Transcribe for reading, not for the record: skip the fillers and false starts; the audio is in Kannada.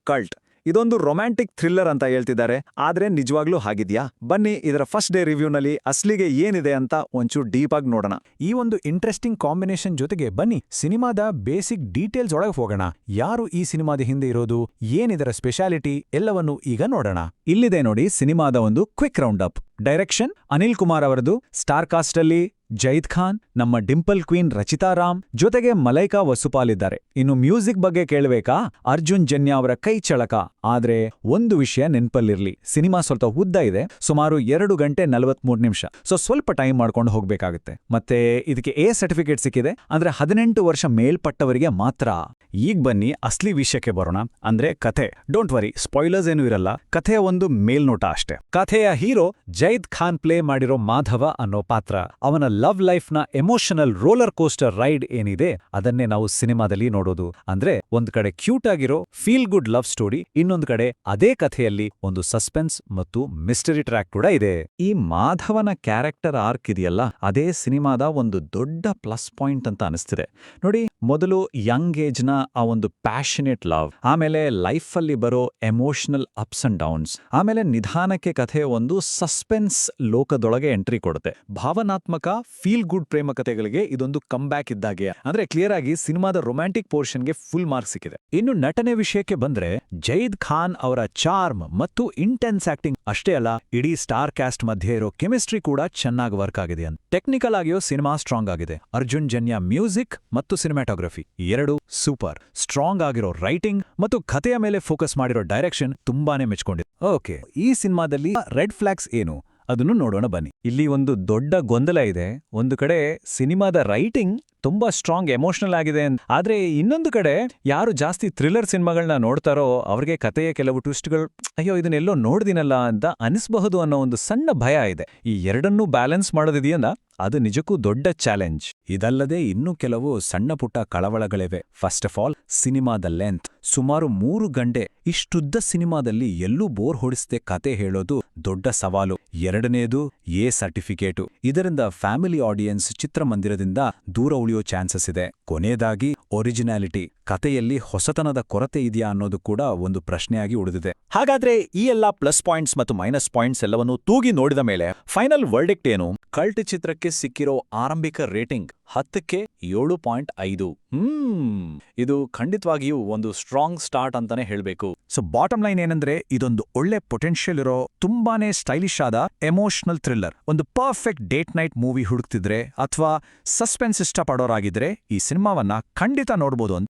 ಕಲ್ಟ್. ಇದೊಂದು ರೊಮ್ಯಾಂಟಿಕ್ ಥ್ರಿಲ್ಲರ್ ಅಂತ ಹೇಳ್ತಿದ್ದಾರೆ, ಆದ್ರೆ ನಿಜವಾಗ್ಲೂ ಹಾಗಿದ್ಯಾ? ಬನ್ನಿ ಇದರ ಫಸ್ಟ್ ಡೇ ರಿವ್ಯೂನಲ್ಲಿ ಅಸ್ಲಿಗೆ ಏನಿದೆ ಅಂತ ಒಂಚೂರು ಡೀಪ್ ಆಗಿ ನೋಡೋಣ. ಈ ಒಂದು ಇಂಟ್ರೆಸ್ಟಿಂಗ್ ಕಾಂಬಿನೇಷನ್ ಜೊತೆಗೆ ಬನ್ನಿ ಸಿನಿಮಾದ ಬೇಸಿಕ್ ಡೀಟೇಲ್ಸ್ ಒಳಗೆ ಹೋಗೋಣ. ಯಾರು ಈ ಸಿನಿಮಾದ ಹಿಂದೆ ಇರೋದು, ಏನಿದರ ಸ್ಪೆಷಾಲಿಟಿ ಎಲ್ಲವನ್ನೂ ಈಗ ನೋಡೋಣ. ಇಲ್ಲಿದೆ ನೋಡಿ ಸಿನಿಮಾದ ಒಂದು quick round up. Direction Anil Kumar ಅವರದು. ಸ್ಟಾರ್ ಕಾಸ್ಟ್ ಅಲ್ಲಿ ಜೈದ್ ಖಾನ್, ನಮ್ಮ ಡಿಂಪಲ್ ಕ್ವೀನ್ ರಚಿತಾ ರಾಮ್, ಜೊತೆಗೆ ಮಲೈಕಾ ವಸುಪಾಲ್ ಇದ್ದಾರೆ. ಇನ್ನು ಮ್ಯೂಸಿಕ್ ಬಗ್ಗೆ ಕೇಳಬೇಕಾ? ಅರ್ಜುನ್ ಜನ್ಯ ಅವರ ಕೈ ಚಳಕ. ಆದ್ರೆ ಒಂದು ವಿಷಯ ನೆನ್ಪಲ್ಲಿರ್ಲಿ, ಸಿನಿಮಾ ಸ್ವಲ್ಪ ಉದ್ದ ಇದೆ, ಸುಮಾರು 2 ಗಂಟೆ 43 ನಿಮಿಷ. ಸ್ವಲ್ಪ ಟೈಮ್ ಮಾಡ್ಕೊಂಡು ಹೋಗ್ಬೇಕಾಗುತ್ತೆ. ಮತ್ತೆ ಇದಕ್ಕೆ ಎ ಸರ್ಟಿಫಿಕೇಟ್ ಸಿಕ್ಕಿದೆ, ಅಂದ್ರೆ 18 ವರ್ಷ ಮೇಲ್ಪಟ್ಟವರಿಗೆ ಮಾತ್ರ. ಈಗ ಬನ್ನಿ ಅಸ್ಲಿ ವಿಷಯಕ್ಕೆ ಬರೋಣ, ಅಂದ್ರೆ ಕಥೆ. ಡೋಂಟ್ ವರಿ, ಸ್ಪಾಯ್ಲರ್ಸ್ ಏನೂ ಇರಲ್ಲ, ಕಥೆಯ ಒಂದು ಮೇಲ್ನೋಟ ಅಷ್ಟೇ. ಕಥೆಯ ಹೀರೋ ಜೈದ್ ಖಾನ್ ಪ್ಲೇ ಮಾಡಿರೋ ಮಾಧವ ಅನ್ನೋ ಪಾತ್ರ. ಅವನ ಲವ್ ಲೈಫ್ನ ಎಮೋಷನಲ್ ರೋಲರ್ ಕೋಸ್ಟರ್ ರೈಡ್ ಏನಿದೆ ಅದನ್ನೇ ನಾವು ಸಿನಿಮಾದಲ್ಲಿ ನೋಡೋದು. ಅಂದ್ರೆ ಒಂದ್ ಕಡೆ ಕ್ಯೂಟ್ ಆಗಿರೋ ಫೀಲ್ ಗುಡ್ ಲವ್ ಸ್ಟೋರಿ, ಇನ್ನೊಂದ್ ಕಡೆ ಅದೇ ಕಥೆಯಲ್ಲಿ ಒಂದು ಸಸ್ಪೆನ್ಸ್ ಮತ್ತು ಮಿಸ್ಟರಿ ಟ್ರ್ಯಾಕ್ ಕೂಡ ಇದೆ. ಈ ಮಾಧವನ ಕ್ಯಾರೆಕ್ಟರ್ ಆರ್ಕ್ ಇದೆಯಲ್ಲ, ಅದೇ ಸಿನಿಮಾದ ಒಂದು ದೊಡ್ಡ ಪ್ಲಸ್ ಪಾಯಿಂಟ್ ಅಂತ ಅನಿಸ್ತಿದೆ. ನೋಡಿ, ಮೊದಲು ಯಂಗ್ ಏಜ್ನ ಆ ಒಂದು ಪ್ಯಾಷನೇಟ್ ಲವ್, ಆಮೇಲೆ ಲೈಫಲ್ಲಿ ಬರೋ ಎಮೋಷನಲ್ ಅಪ್ಸ್ ಅಂಡ್ ಡೌನ್ಸ್, ಆಮೇಲೆ ನಿಧಾನಕ್ಕೆ ಕಥೆ ಒಂದು ಸಸ್ಪೆನ್ಸ್ ಲೋಕದೊಳಗೆ ಎಂಟ್ರಿ ಕೊಡುತ್ತೆ. ಭಾವನಾತ್ಮಕ ಫೀಲ್ ಗುಡ್ ಪ್ರೇಮ ಕಥೆಗಳಿಗೆ ಇದೊಂದು ಕಮ್ಬ್ಯಾಕ್ ಇದ್ದಾಗೆ. ಅಂದ್ರೆ ಕ್ಲಿಯರ್ ಆಗಿ ಸಿನಿಮಾದ ರೊಮ್ಯಾಂಟಿಕ್ ಪೋರ್ಷನ್ಗೆ ಫುಲ್ ಮಾರ್ಕ್ಸ್ ಸಿಕ್ಕಿದೆ. ಇನ್ನು ನಟನೆ ವಿಷಯಕ್ಕೆ ಬಂದ್ರೆ, ಜೈದ್ ಖಾನ್ ಅವರ ಚಾರ್ಮ್ ಮತ್ತು ಇಂಟೆನ್ಸ್ ಆಕ್ಟಿಂಗ್ ಅಷ್ಟೇ ಅಲ್ಲ, ಇಡೀ ಸ್ಟಾರ್ ಕ್ಯಾಸ್ಟ್ ಮಧ್ಯೆ ಇರೋ ಕೆಮಿಸ್ಟ್ರಿ ಕೂಡ ಚೆನ್ನಾಗಿ ವರ್ಕ್ ಆಗಿದೆ. ಅಂತ ಟೆಕ್ನಿಕಲ್ ಆಗಿಯೋ ಸಿನಿಮಾ ಸ್ಟ್ರಾಂಗ್ ಆಗಿದೆ. ಅರ್ಜುನ್ ಜನ್ಯ ಮ್ಯೂಸಿಕ್ ಮತ್ತು ಸಿನಿಮಾಟೋಗ್ರಫಿ ಎರಡು ಸೂಪರ್. ಸ್ಟ್ರಾಂಗ್ ಆಗಿರೋ ರೈಟಿಂಗ್ ಮತ್ತು ಕಥೆಯ ಮೇಲೆ ಫೋಕಸ್ ಮಾಡಿರೋ ಡೈರೆಕ್ಷನ್ ತುಂಬಾನೇ ಮೆಚ್ಕೊಂಡಿದೆ. ಓಕೆ, ಈ ಸಿನಿಮಾದಲ್ಲಿ ರೆಡ್ ಫ್ಲಾಗ್ಸ್ ಏನು ಅದನ್ನು ನೋಡೋಣ ಬನ್ನಿ. ಇಲ್ಲಿ ಒಂದು ದೊಡ್ಡ ಗೊಂದಲ ಇದೆ. ಒಂದು ಕಡೆ ಸಿನಿಮಾದ ರೈಟಿಂಗ್ ತುಂಬಾ ಸ್ಟ್ರಾಂಗ್ ಎಮೋಷನಲ್ ಆಗಿದೆ, ಆದ್ರೆ ಇನ್ನೊಂದು ಕಡೆ ಯಾರು ಜಾಸ್ತಿ ಥ್ರಿಲ್ಲರ್ ಸಿನಿಮಾಗಳನ್ನ ನೋಡ್ತಾರೋ ಅವ್ರಿಗೆ ಕಥೆಯ ಕೆಲವು ಟ್ವಿಸ್ಟ್ಗಳು ಅಯ್ಯೋ ಇದನ್ನೆಲ್ಲೋ ನೋಡ್ದಿನಲ್ಲ ಅಂತ ಅನಿಸಬಹುದು ಅನ್ನೋ ಒಂದು ಸಣ್ಣ ಭಯ ಇದೆ. ಈ ಎರಡನ್ನೂ ಬ್ಯಾಲೆನ್ಸ್ ಮಾಡೋದಿದೆಯಲ್ಲ, ಅದು ನಿಜಕ್ಕೂ ದೊಡ್ಡ ಚಾಲೆಂಜ್. ಇದಲ್ಲದೆ ಇನ್ನೂ ಕೆಲವು ಸಣ್ಣ ಪುಟ್ಟ ಕಳವಳಗಳಿವೆ. ಫಸ್ಟ್ ಆಫ್ ಆಲ್, ಸಿನಿಮಾದ ಲೆಂತ್ ಸುಮಾರು 3 ಗಂಟೆ. ಇಷ್ಟುದ್ದ ಸಿನಿಮಾದಲ್ಲಿ ಎಲ್ಲೂ ಬೋರ್ ಹೊಡಿಸದೆ ಕತೆ ಹೇಳೋದು ದೊಡ್ಡ ಸವಾಲು. ಎರಡನೇದು ಎ ಸರ್ಟಿಫಿಕೇಟು. ಇದರಿಂದ ಫ್ಯಾಮಿಲಿ ಆಡಿಯನ್ಸ್ ಚಿತ್ರಮಂದಿರದಿಂದ ದೂರ ಉಳಿಯೋ ಚಾನ್ಸಸ್ ಇದೆ. ಕೊನೆಯದಾಗಿ ಒರಿಜಿನಾಲಿಟಿ. ಕತೆಯಲ್ಲಿ ಹೊಸತನದ ಕೊರತೆ ಇದೆಯಾ ಅನ್ನೋದು ಕೂಡ ಒಂದು ಪ್ರಶ್ನೆಯಾಗಿ ಉಳಿದಿದೆ. ಹಾಗಾದ್ರೆ ಈ ಎಲ್ಲಾ ಪ್ಲಸ್ ಪಾಯಿಂಟ್ಸ್ ಮತ್ತು ಮೈನಸ್ ಪಾಯಿಂಟ್ಸ್ ಎಲ್ಲವನ್ನೂ ತೂಗಿ ನೋಡಿದ ಮೇಲೆ ಫೈನಲ್ ವರ್ಡಿಕ್ಟ್ ಏನು? ಕಲ್ಟ್ ಚಿತ್ರಕ್ಕೆ ಸಿಕ್ಕಿರೋ ಆರಂಭಿಕ ರೇಟಿಂಗ್ 10ಕ್ಕೆ 7.5. ಇದು ಖಂಡಿತವಾಗಿಯೂ ಒಂದು ಸ್ಟ್ರಾಂಗ್ ಸ್ಟಾರ್ಟ್ ಅಂತಾನೆ ಹೇಳ್ಬೇಕು. ಸೊ ಬಾಟಮ್ ಲೈನ್ ಏನಂದ್ರೆ, ಇದೊಂದು ಒಳ್ಳೆ ಪೊಟೆನ್ಷಿಯಲ್ ಇರೋ ತುಂಬಾನೇ ಸ್ಟೈಲಿಶ್ ಆದ ಎಮೋಷನಲ್ ಥ್ರಿಲ್ಲರ್. ಒಂದು ಪರ್ಫೆಕ್ಟ್ ಡೇಟ್ ನೈಟ್ ಮೂವಿ ಹುಡುಕ್ತಿದ್ರೆ ಅಥವಾ ಸಸ್ಪೆನ್ಸ್ ಇಷ್ಟಪಡೋರಾಗಿದ್ರೆ ಈ ಸಿನಿಮಾವನ್ನ ಖಂಡಿತ ನೋಡ್ಬೋದು ಅಂತ